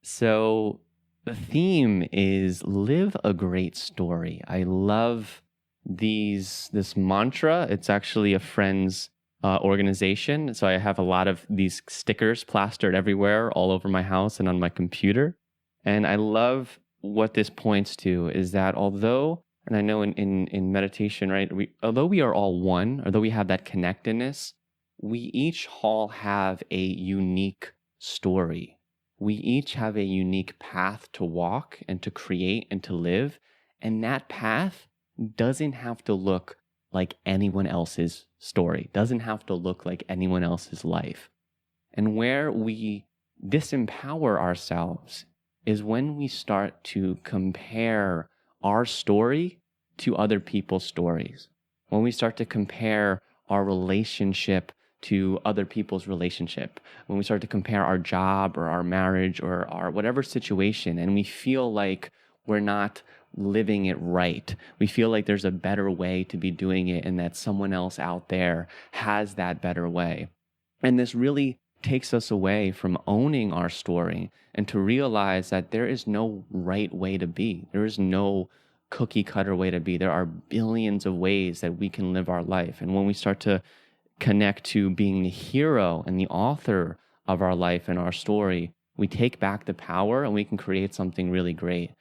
So the theme is live a great story. I love this mantra. It's actually a friend's organization. So I have a lot of these stickers plastered everywhere, all over my house and on my computer. And I love what this points to is that although, and I know in meditation, right, although we are all one, although we have that connectedness, we each all have a unique story. We each have a unique path to walk and to create and to live. And that path doesn't have to look like anyone else's story, doesn't have to look like anyone else's life. And where we disempower ourselves is when we start to compare our story to other people's stories. When we start to compare our relationship to other people's relationship, when we start to compare our job or our marriage or our whatever situation, and we feel like we're not living it right. We feel like there's a better way to be doing it and that someone else out there has that better way. And this really takes us away from owning our story and to realize that there is no right way to be. There is no cookie cutter way to be. There are billions of ways that we can live our life. And when we start to connect to being the hero and the author of our life and our story, we take back the power and we can create something really great.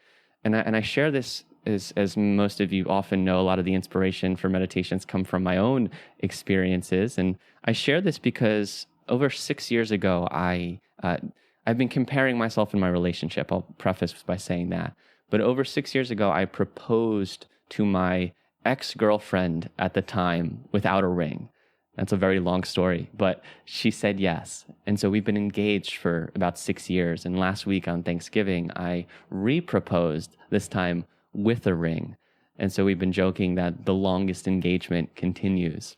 And I share this as most of you often know, a lot of the inspiration for meditations come from my own experiences. And I share this because over 6 years ago, I've been comparing myself in my relationship. I'll preface by saying that. But over 6 years ago, I proposed to my ex-girlfriend at the time without a ring. That's a very long story, but she said yes. And so we've been engaged for about 6 years. And last week on Thanksgiving, I re-proposed, this time with a ring. And so we've been joking that the longest engagement continues.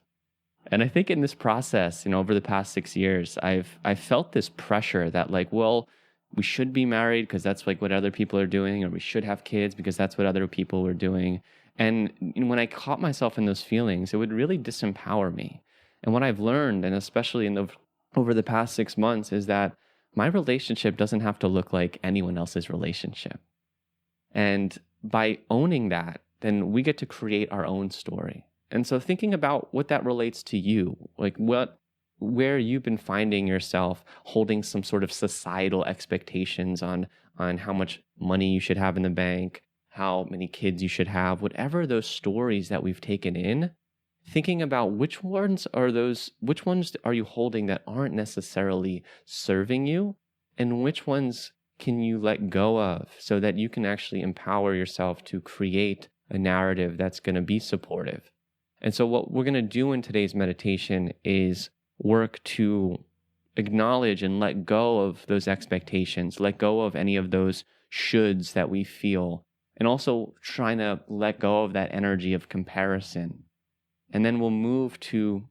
And I think in this process, over the past 6 years, I've felt this pressure that we should be married because that's like what other people are doing, or we should have kids because that's what other people were doing. And when I caught myself in those feelings, it would really disempower me. And what I've learned, and especially over the past 6 months, is that my relationship doesn't have to look like anyone else's relationship. And by owning that, then we get to create our own story. And so thinking about what that relates to you, where you've been finding yourself holding some sort of societal expectations on how much money you should have in the bank, how many kids you should have, whatever those stories that we've taken in, thinking about which ones are you holding that aren't necessarily serving you, and which ones can you let go of so that you can actually empower yourself to create a narrative that's going to be supportive. And so what we're going to do in today's meditation is work to acknowledge and let go of those expectations, let go of any of those shoulds that we feel, and also trying to let go of that energy of comparison. And then we'll move to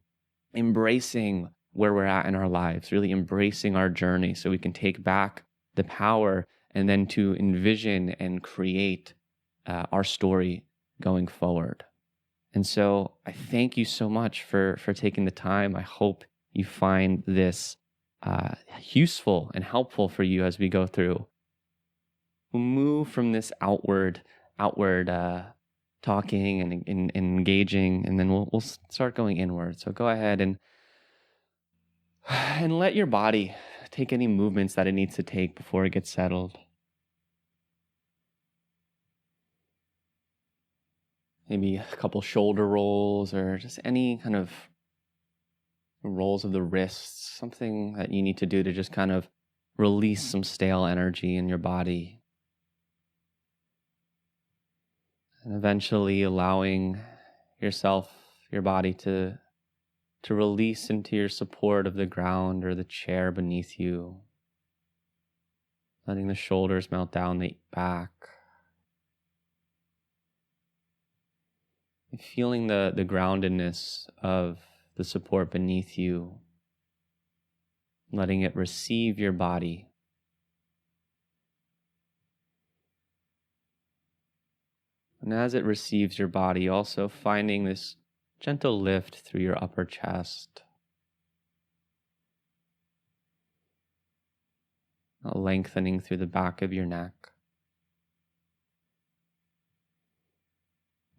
embracing where we're at in our lives, really embracing our journey so we can take back the power and then to envision and create our story going forward. And so I thank you so much for taking the time. I hope you find this useful and helpful for you as we go through. We'll move from this outward talking and engaging, and then we'll start going inward. So go ahead and let your body take any movements that it needs to take before it gets settled. Maybe a couple shoulder rolls or just any kind of rolls of the wrists, something that you need to do to just kind of release some stale energy in your body. And eventually allowing your body to release into your support of the ground or the chair beneath you. Letting the shoulders melt down the back. Feeling the groundedness of the support beneath you. Letting it receive your body. And as it receives your body, also finding this gentle lift through your upper chest. lengthening through the back of your neck.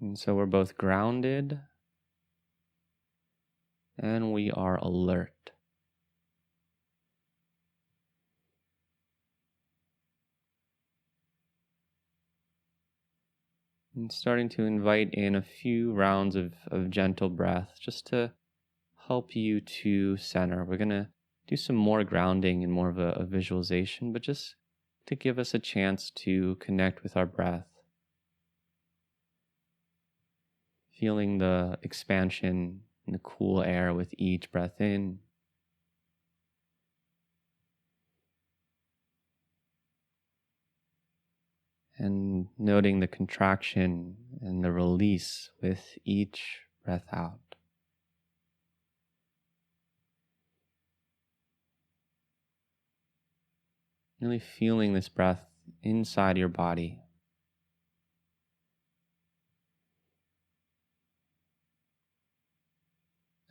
And so we're both grounded and we are alert. And starting to invite in a few rounds of gentle breath just to help you to center. We're going to do some more grounding and more of a visualization, but just to give us a chance to connect with our breath. Feeling the expansion and the cool air with each breath in. And noting the contraction and the release with each breath out. Really feeling this breath inside your body.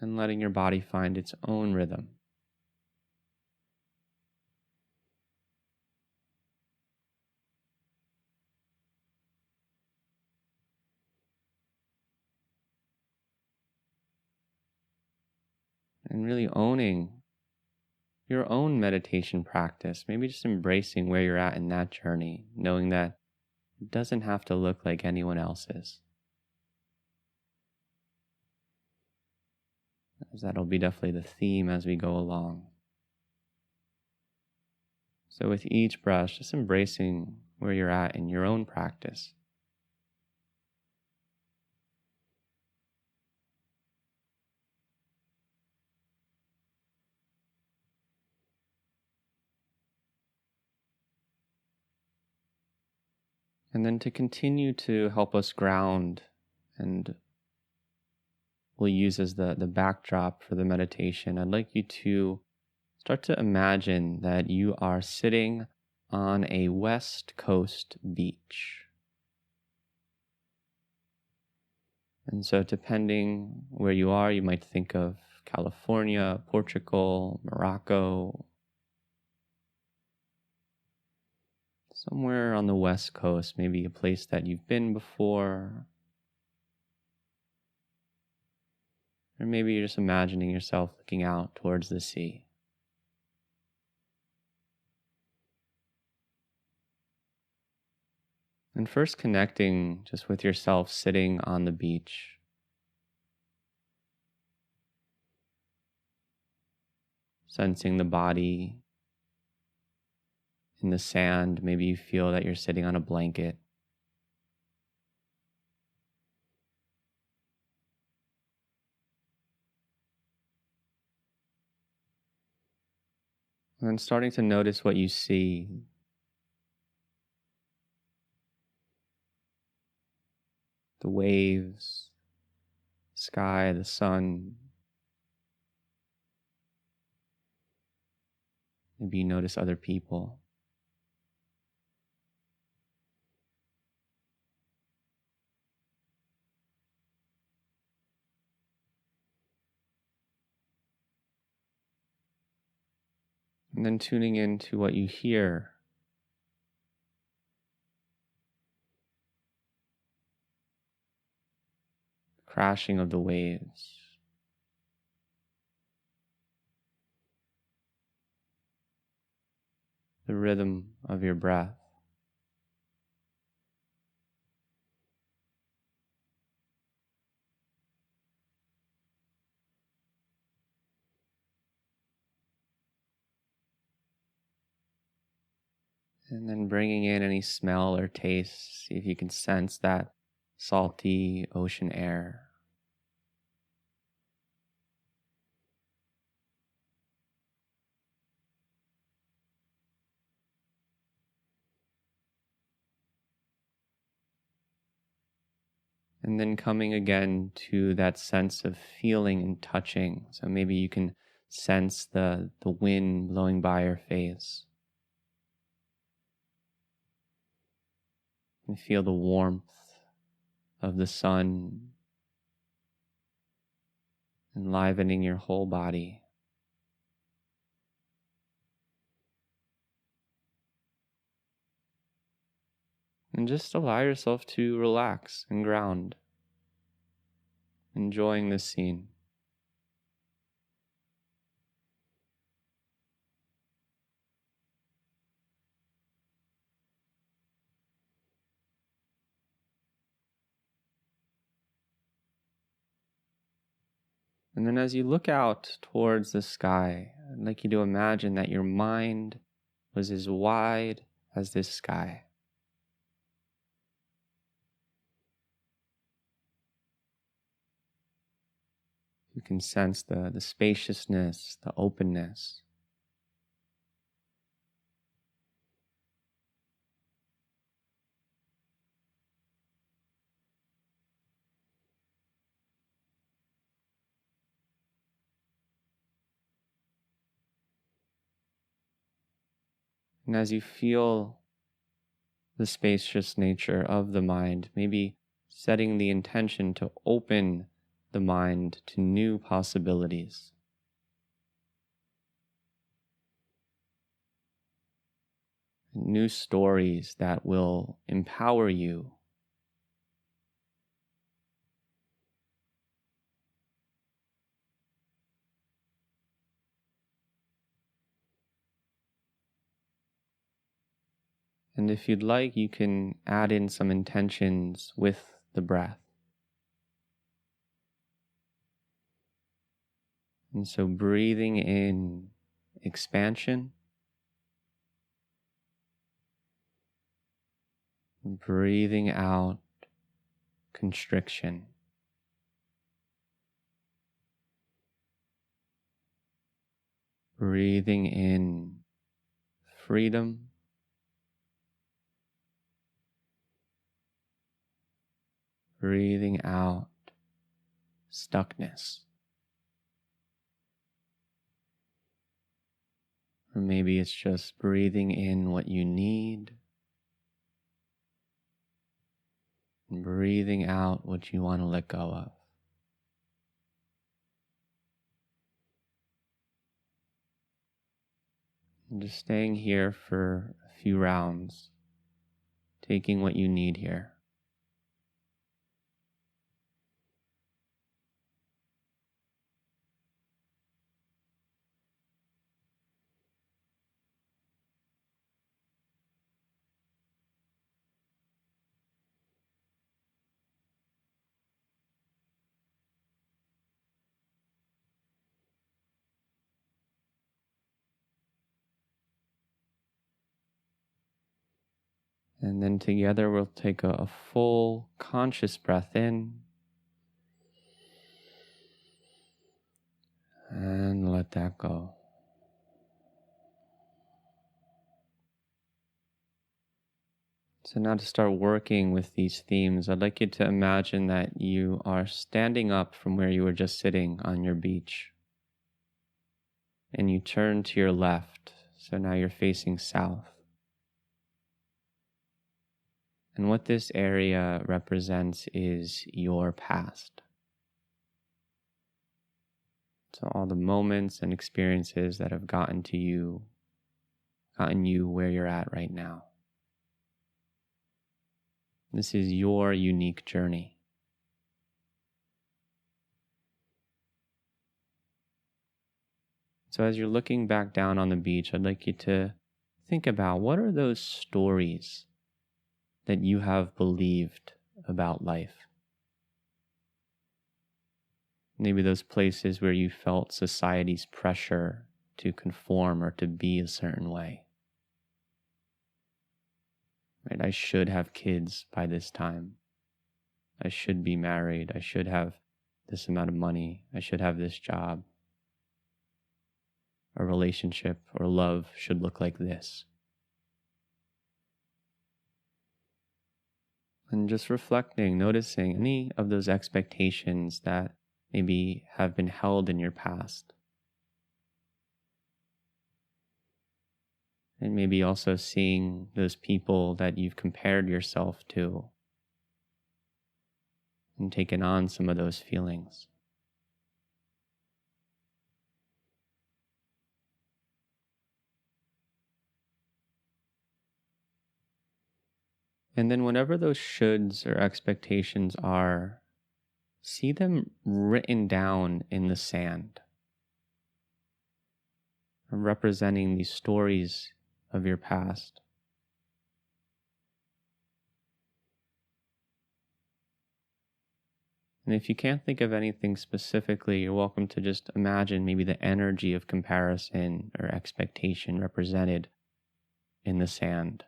And letting your body find its own rhythm. And really owning your own meditation practice, maybe just embracing where you're at in that journey, knowing that it doesn't have to look like anyone else's. As that'll be definitely the theme as we go along. So with each breath, just embracing where you're at in your own practice. And then to continue to help us ground, and we'll use as the backdrop for the meditation, I'd like you to start to imagine that you are sitting on a West Coast beach. And so depending where you are, you might think of California, Portugal, Morocco, somewhere on the West Coast, maybe a place that you've been before. Or maybe you're just imagining yourself looking out towards the sea. And first connecting just with yourself sitting on the beach. Sensing the body in the sand. Maybe you feel that you're sitting on a blanket. And then starting to notice what you see. The waves, sky, the sun. Maybe you notice other people. And then tuning into what you hear. Crashing of the waves. The rhythm of your breath. And then bringing in any smell or taste, see if you can sense that salty ocean air. And then coming again to that sense of feeling and touching. So maybe you can sense the wind blowing by your face. And feel the warmth of the sun enlivening your whole body. And just allow yourself to relax and ground, enjoying this scene. And then as you look out towards the sky, I'd like you to imagine that your mind was as wide as this sky. You can sense the spaciousness, the openness. And as you feel the spacious nature of the mind, maybe setting the intention to open the mind to new possibilities. New stories that will empower you. And if you'd like, you can add in some intentions with the breath. And so breathing in expansion, breathing out constriction. Breathing in freedom. Breathing out stuckness. Or maybe it's just breathing in what you need and breathing out what you want to let go of. And just staying here for a few rounds, taking what you need here. And then together we'll take a full conscious breath in and let that go. So now to start working with these themes, I'd like you to imagine that you are standing up from where you were just sitting on your beach. And you turn to your left, so now you're facing south. And what this area represents is your past. So all the moments and experiences that have gotten you where you're at right now. This is your unique journey. So as you're looking back down on the beach, I'd like you to think about what are those stories that you have believed about life. Maybe those places where you felt society's pressure to conform or to be a certain way. Right? I should have kids by this time. I should be married. I should have this amount of money. I should have this job. A relationship or love should look like this. And just reflecting, noticing any of those expectations that maybe have been held in your past. And maybe also seeing those people that you've compared yourself to and taken on some of those feelings. And then whatever those shoulds or expectations are, see them written down in the sand, representing these stories of your past. And if you can't think of anything specifically, you're welcome to just imagine maybe the energy of comparison or expectation represented in the sand.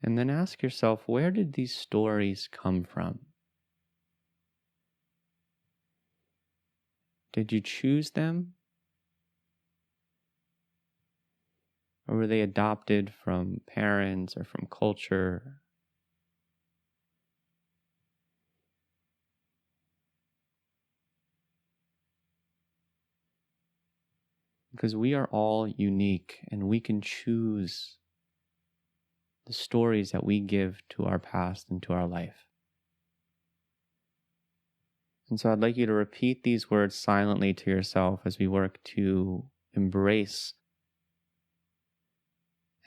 And then ask yourself, where did these stories come from? Did you choose them? Or were they adopted from parents or from culture? Because we are all unique and we can choose the stories that we give to our past and to our life. And so I'd like you to repeat these words silently to yourself as we work to embrace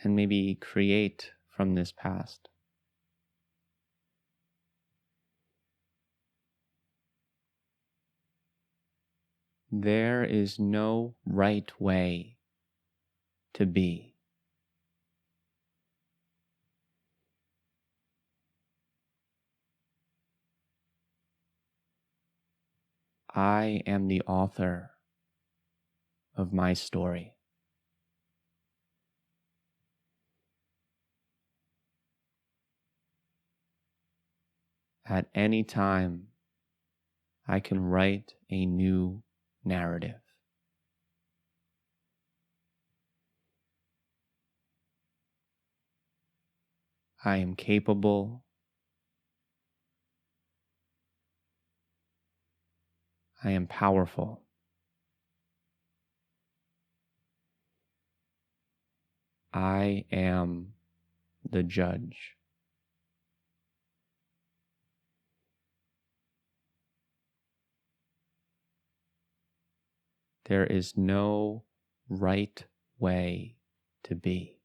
and maybe create from this past. There is no right way to be. I am the author of my story. At any time, I can write a new narrative. I am capable. I am powerful. I am the judge. There is no right way to be.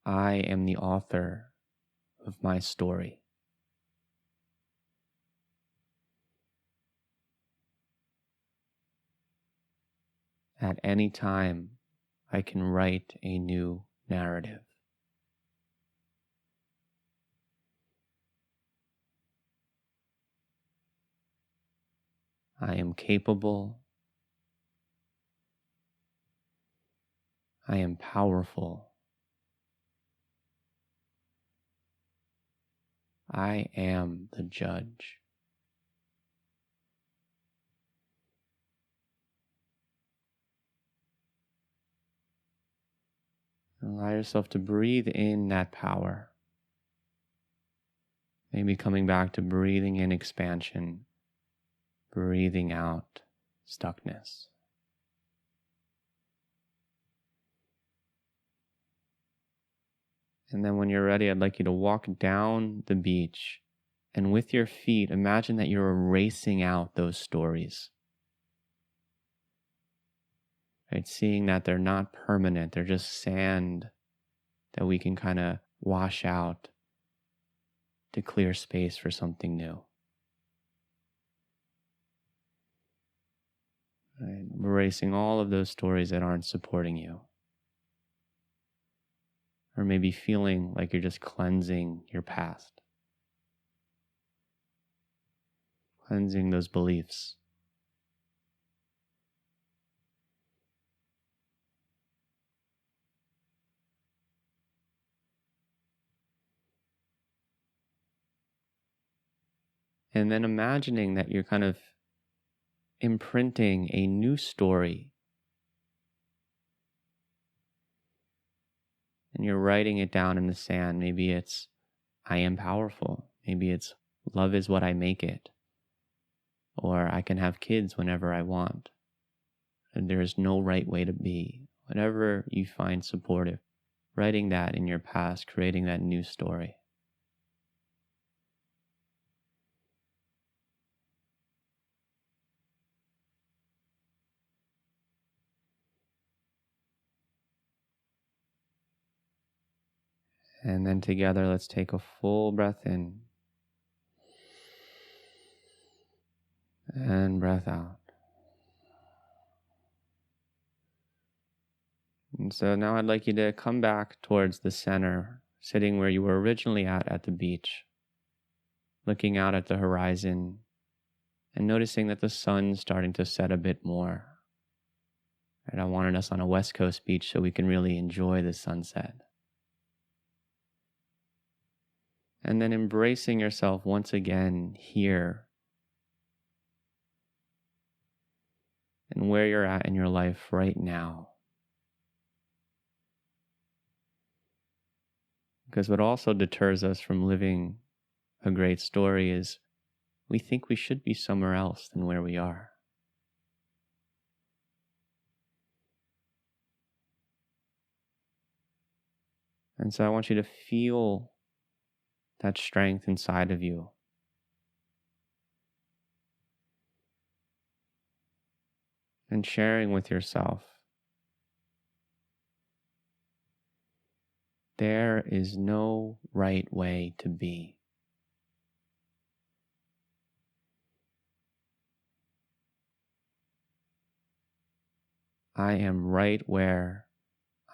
I am the author of my story. At any time, I can write a new narrative. I am capable. I am powerful. I am the judge. Allow yourself to breathe in that power. Maybe coming back to breathing in expansion, breathing out stuckness. And then when you're ready, I'd like you to walk down the beach and with your feet, imagine that you're erasing out those stories. Right? Seeing that they're not permanent, they're just sand that we can kind of wash out to clear space for something new. Right? Erasing all of those stories that aren't supporting you. Or maybe feeling like you're just cleansing your past. Cleansing those beliefs. And then imagining that you're kind of imprinting a new story. And you're writing it down in the sand. Maybe it's, I am powerful. Maybe it's, love is what I make it. Or I can have kids whenever I want. And there is no right way to be. whatever you find supportive, writing that in your past, creating that new story. And then together, let's take a full breath in and breath out. And so now I'd like you to come back towards the center, sitting where you were originally at the beach, looking out at the horizon and noticing that the sun's starting to set a bit more. And I wanted us on a West Coast beach so we can really enjoy the sunset. And then embracing yourself once again here and where you're at in your life right now. Because what also deters us from living a great story is we think we should be somewhere else than where we are. And so I want you to feel that strength inside of you. And sharing with yourself, there is no right way to be. I am right where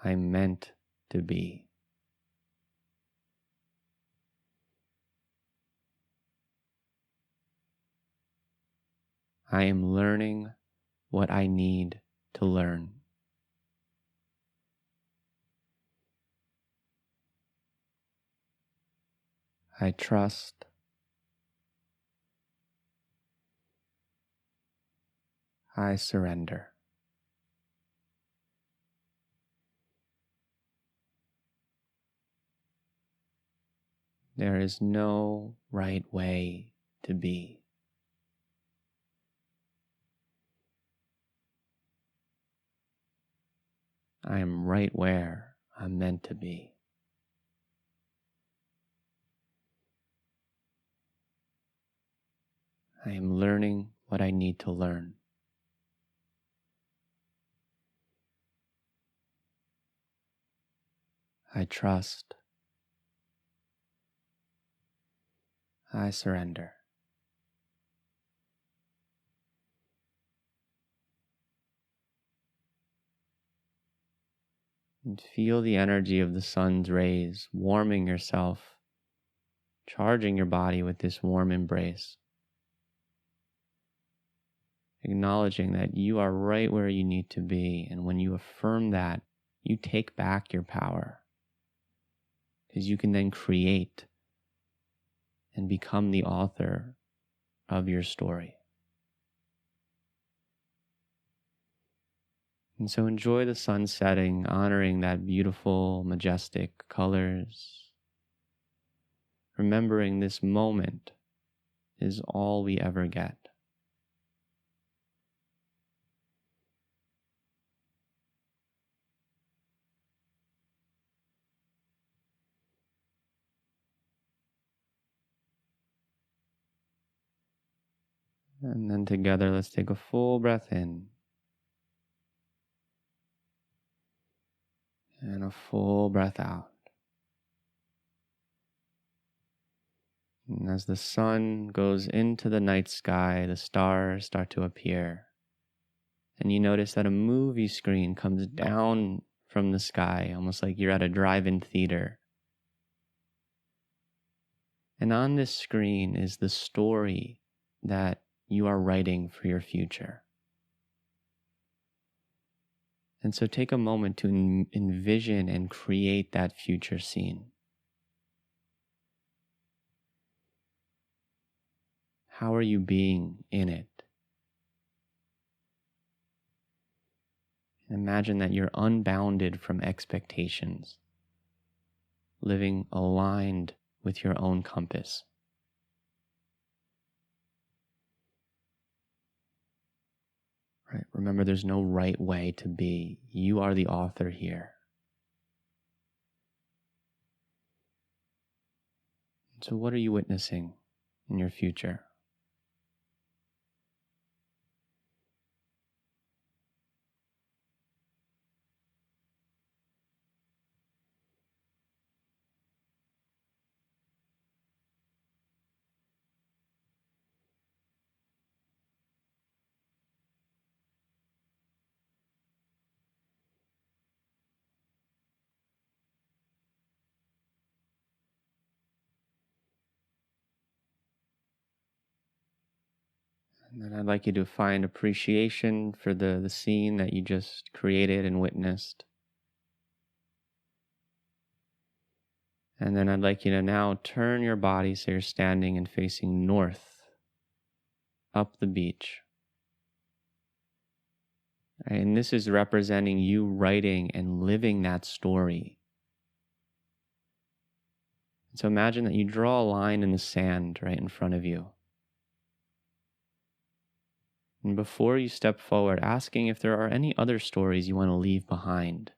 I'm meant to be. I am learning what I need to learn. I trust. I surrender. There is no right way to be. I am right where I'm meant to be. I am learning what I need to learn. I trust. I surrender. And feel the energy of the sun's rays warming yourself, charging your body with this warm embrace. Acknowledging that you are right where you need to be, and when you affirm that, you take back your power. Because you can then create and become the author of your story. And so enjoy the sun setting, honoring that beautiful, majestic colors. Remembering this moment is all we ever get. And then together, let's take a full breath in. And a full breath out. And as the sun goes into the night sky, the stars start to appear. And you notice that a movie screen comes down from the sky, almost like you're at a drive-in theater. And on this screen is the story that you are writing for your future. And so take a moment to envision and create that future scene. How are you being in it? Imagine that you're unbounded from expectations, living aligned with your own compass. Right? Remember, there's no right way to be. You are the author here. So what are you witnessing in your future? And then I'd like you to find appreciation for the scene that you just created and witnessed. And then I'd like you to now turn your body so you're standing and facing north, up the beach. And this is representing you writing and living that story. So imagine that you draw a line in the sand right in front of you. And before you step forward, asking if there are any other stories you want to leave behind.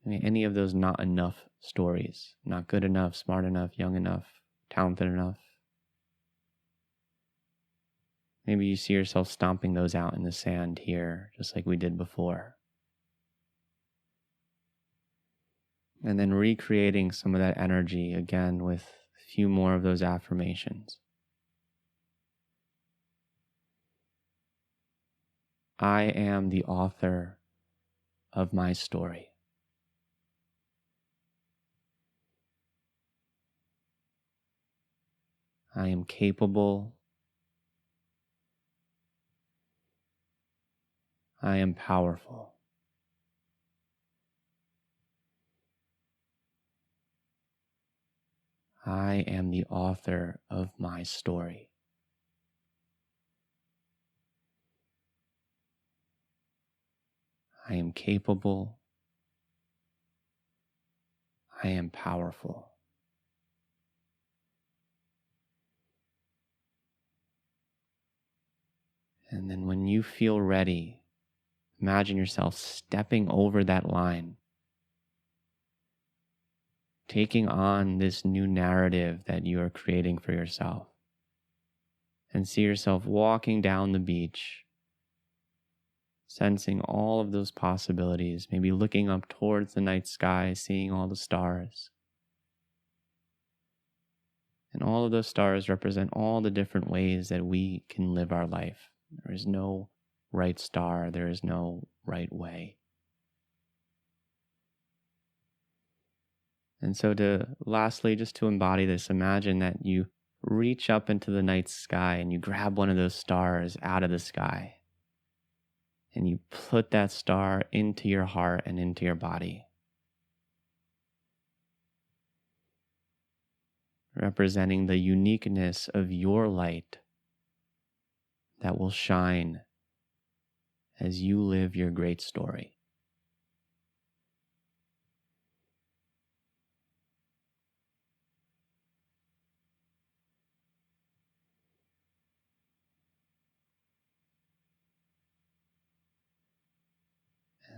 Any of those not enough stories, not good enough, smart enough, young enough, talented enough. Maybe you see yourself stomping those out in the sand here, just like we did before. And then recreating some of that energy again with a few more of those affirmations. I am the author of my story. I am capable. I am powerful. I am the author of my story. I am capable. I am powerful. And then when you feel ready, imagine yourself stepping over that line, taking on this new narrative that you are creating for yourself. And see yourself walking down the beach, sensing all of those possibilities, maybe looking up towards the night sky, seeing all the stars. And all of those stars represent all the different ways that we can live our life. There is no right star, there is no right way. And so lastly, just to embody this, imagine that you reach up into the night sky and you grab one of those stars out of the sky. And you put that star into your heart and into your body, representing the uniqueness of your light that will shine as you live your great story.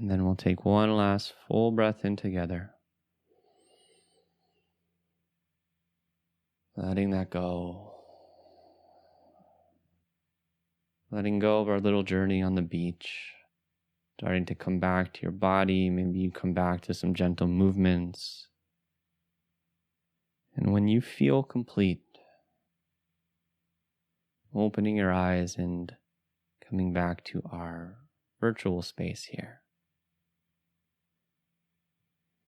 And then we'll take one last full breath in together. Letting that go. Letting go of our little journey on the beach. Starting to come back to your body. Maybe you come back to some gentle movements. And when you feel complete, opening your eyes and coming back to our virtual space here.